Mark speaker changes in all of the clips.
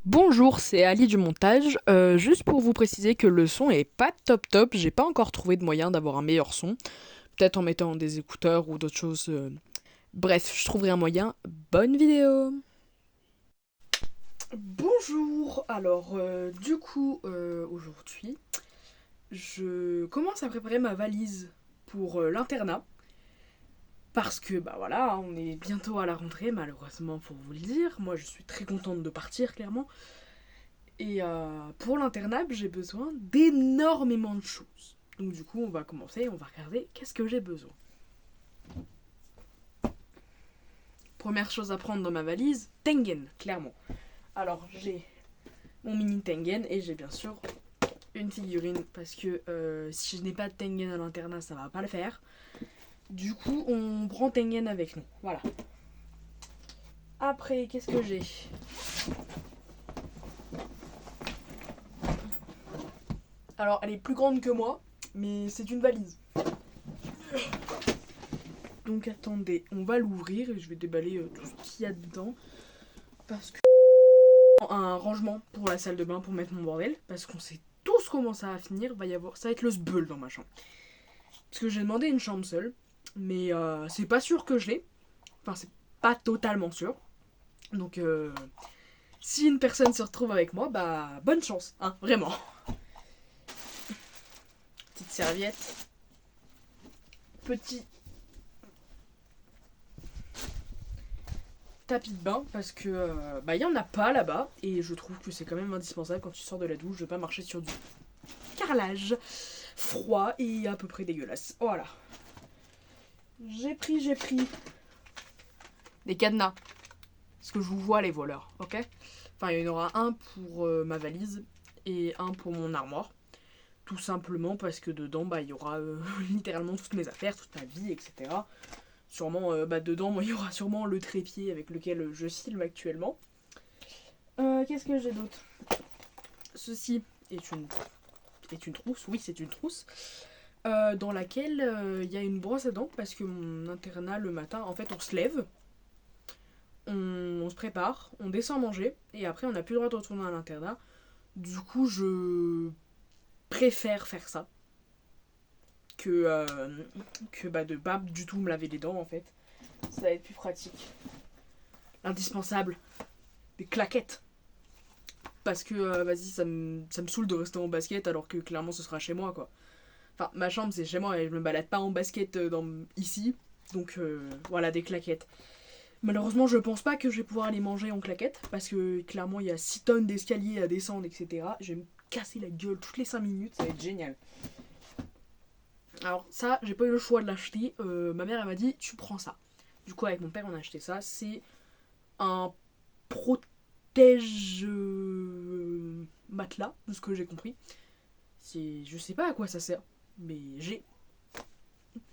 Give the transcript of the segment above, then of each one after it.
Speaker 1: Bonjour, c'est Ali du montage. Juste pour vous préciser que le son est pas top top, j'ai pas encore trouvé de moyen d'avoir un meilleur son. Peut-être en mettant des écouteurs ou d'autres choses. Bref, je trouverai un moyen. Bonne vidéo. Bonjour. Alors, aujourd'hui, je commence à préparer ma valise pour l'internat. Parce que, bah voilà, on est bientôt à la rentrée, malheureusement pour vous le dire. Moi, je suis très contente de partir, clairement. Et pour l'internat, j'ai besoin d'énormément de choses. Donc du coup, on va commencer, on va regarder qu'est-ce que j'ai besoin. Première chose à prendre dans ma valise, Tengen, clairement. Alors j'ai mon mini Tengen et j'ai bien sûr une figurine parce que si je n'ai pas de Tengen à l'internat, ça va pas le faire. Du coup, on prend Tengen avec nous. Voilà. Après, qu'est-ce que j'ai? Alors, elle est plus grande que moi, mais c'est une valise. Donc attendez, on va l'ouvrir et je vais déballer tout ce qu'il y a dedans. Parce que un rangement pour la salle de bain pour mettre mon bordel. Parce qu'on sait tous comment ça va finir. Ça va être le sbeul dans ma chambre. Parce que j'ai demandé une chambre seule. Mais c'est pas sûr que je l'ai. Enfin, c'est pas totalement sûr. Donc si une personne se retrouve avec moi, bah bonne chance, hein, vraiment. Petite serviette. Petit tapis de bain parce que bah il y en a pas là-bas et je trouve que c'est quand même indispensable quand tu sors de la douche de pas marcher sur du carrelage froid et à peu près dégueulasse. Voilà. J'ai pris des cadenas parce que je vous vois les voleurs, ok. Enfin il y en aura un pour ma valise et un pour mon armoire. Tout simplement parce que dedans bah il y aura littéralement toutes mes affaires, toute ma vie, etc. Sûrement bah dedans il y aura sûrement le trépied avec lequel je filme actuellement. Qu'est-ce que j'ai d'autre? Ceci est une trousse, oui c'est une trousse, dans laquelle il y a une brosse à dents parce que mon internat le matin, en fait on se lève, on se prépare, on descend manger et après on n'a plus le droit de retourner à l'internat. Du coup je préfère faire ça que bah, de pas du tout me laver les dents en fait. Ça va être plus pratique. L'indispensable, des claquettes. Parce que vas-y ça me saoule de rester en basket alors que clairement ce sera chez moi quoi. Enfin, ma chambre, c'est chez moi et je me balade pas en basket ici. Donc voilà, des claquettes. Malheureusement, je pense pas que je vais pouvoir aller manger en claquettes parce que clairement, il y a 6 tonnes d'escaliers à descendre, etc. Je vais me casser la gueule toutes les 5 minutes, ça va être génial. Alors, ça, j'ai pas eu le choix de l'acheter. Ma mère, elle m'a dit, tu prends ça. Du coup, avec mon père, on a acheté ça. C'est un protège matelas, de ce que j'ai compris. Je sais pas à quoi ça sert, mais j'ai. De toute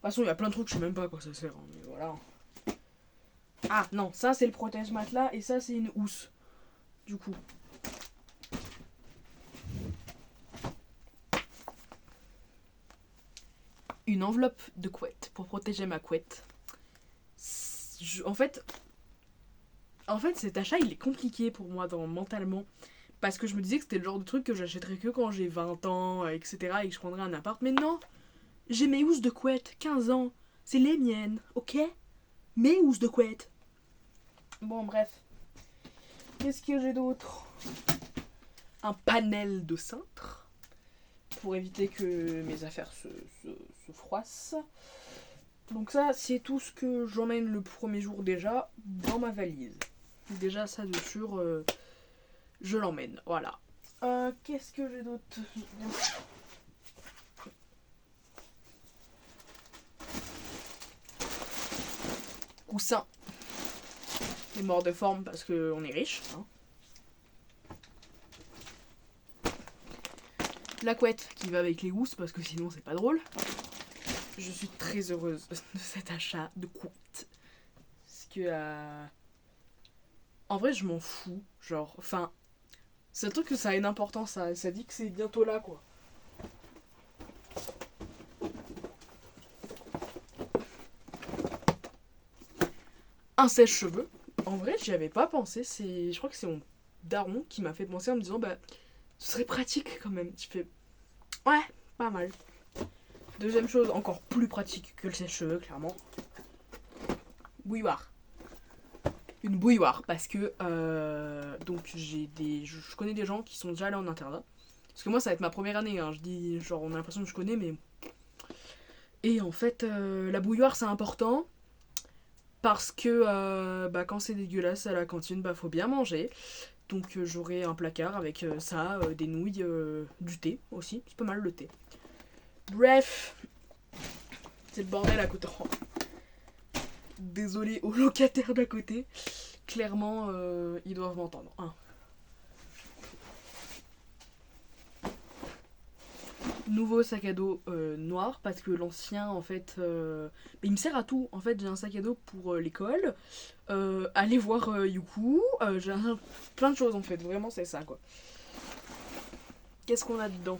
Speaker 1: façon, il y a plein de trucs, je sais même pas à quoi ça sert, hein, mais voilà. Ah non, ça c'est le protège matelas et ça c'est une housse. Du coup, une enveloppe de couette pour protéger ma couette. En fait, cet achat il est compliqué pour moi mentalement parce que je me disais que c'était le genre de truc que j'achèterais que quand j'ai 20 ans, etc. et que je prendrais un appart. Mais non, j'ai mes housses de couette, 15 ans, c'est les miennes, ok? Mes housses de couette. Bon, bref. Qu'est-ce que j'ai d'autre? Un panel de cintre pour éviter que mes affaires se froissent. Donc ça, c'est tout ce que j'emmène le premier jour déjà dans ma valise. Déjà, ça de sûr, je l'emmène. Voilà. Qu'est-ce que j'ai d'autre? Coussin. Les morts de forme parce qu'on est riche. Hein. La couette qui va avec les housses parce que sinon c'est pas drôle. Je suis très heureuse de cet achat de couette. Parce que en vrai, je m'en fous. Genre, enfin, c'est un truc que ça a une importance. Ça dit que c'est bientôt là, quoi. Un sèche-cheveux. En vrai, j'y avais pas pensé. Je crois que c'est mon daron qui m'a fait penser en me disant bah ce serait pratique quand même. Tu fais ouais, pas mal. Deuxième chose encore plus pratique que le sèche-cheveux clairement. Bouilloire. Une bouilloire parce que donc je connais des gens qui sont déjà allés en internat. Parce que moi ça va être ma première année, hein. Je dis genre on a l'impression que je connais mais... Et en fait la bouilloire c'est important parce que bah, quand c'est dégueulasse à la cantine bah faut bien manger. Donc j'aurai un placard avec ça, des nouilles, du thé aussi, c'est pas mal le thé. Bref, c'est le bordel à côté. Désolé aux locataires d'à côté. Clairement, ils doivent m'entendre. Hein. Nouveau sac à dos noir parce que l'ancien en fait il me sert à tout. En fait j'ai un sac à dos pour l'école, aller voir Youku, j'ai plein de choses en fait, vraiment c'est ça quoi. Qu'est-ce qu'on a dedans?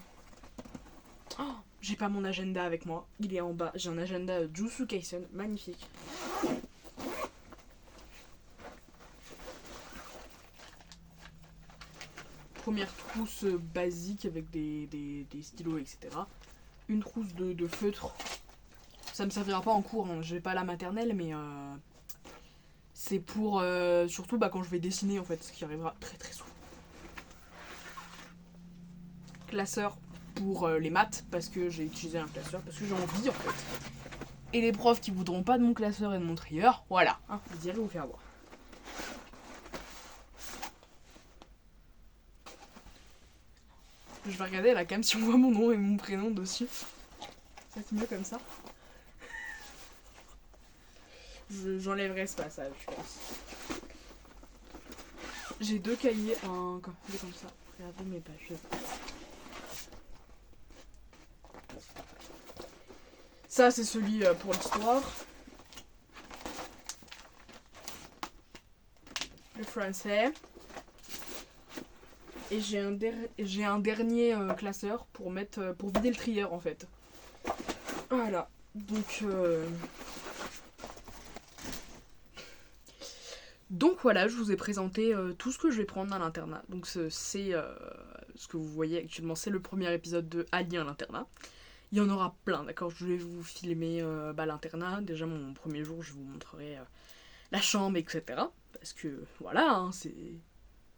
Speaker 1: Oh, j'ai pas mon agenda avec moi, il est en bas, j'ai un agenda Jujutsu Kaisen, magnifique. Première trousse basique avec des stylos, etc. Une trousse de feutre. Ça me servira pas en cours, hein. Je vais pas à la maternelle, mais c'est pour surtout bah, quand je vais dessiner en fait, ce qui arrivera très très souvent. Classeur pour les maths, parce que j'ai utilisé un classeur, parce que j'ai envie en fait. Et les profs qui voudront pas de mon classeur et de mon trieur, voilà, hein, vous irez vous faire voir. Je vais regarder à la cam si on voit mon nom et mon prénom dessus. Ça c'est mieux comme ça. J'enlèverai ce passage, je pense. J'ai 2 cahiers, un comme ça. Regardez mes pages. Ça c'est celui pour l'histoire. Le français. Et j'ai un dernier classeur pour mettre pour vider le trieur en fait. Voilà. Donc voilà, je vous ai présenté tout ce que je vais prendre à l'internat. Donc c'est ce que vous voyez actuellement, c'est le premier épisode de Alien à l'internat. Il y en aura plein, d'accord? Je vais vous filmer l'internat. Déjà mon premier jour, je vous montrerai la chambre, etc. Parce que voilà, hein,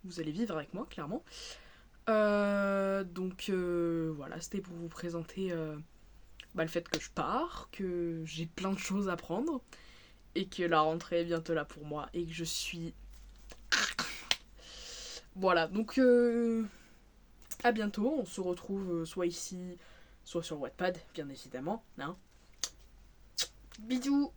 Speaker 1: vous allez vivre avec moi, clairement. Voilà, c'était pour vous présenter le fait que je pars, que j'ai plein de choses à prendre, et que la rentrée est bientôt là pour moi, et que je suis... Voilà, donc à bientôt, on se retrouve soit ici, soit sur Wattpad, bien évidemment. Hein. Bisous.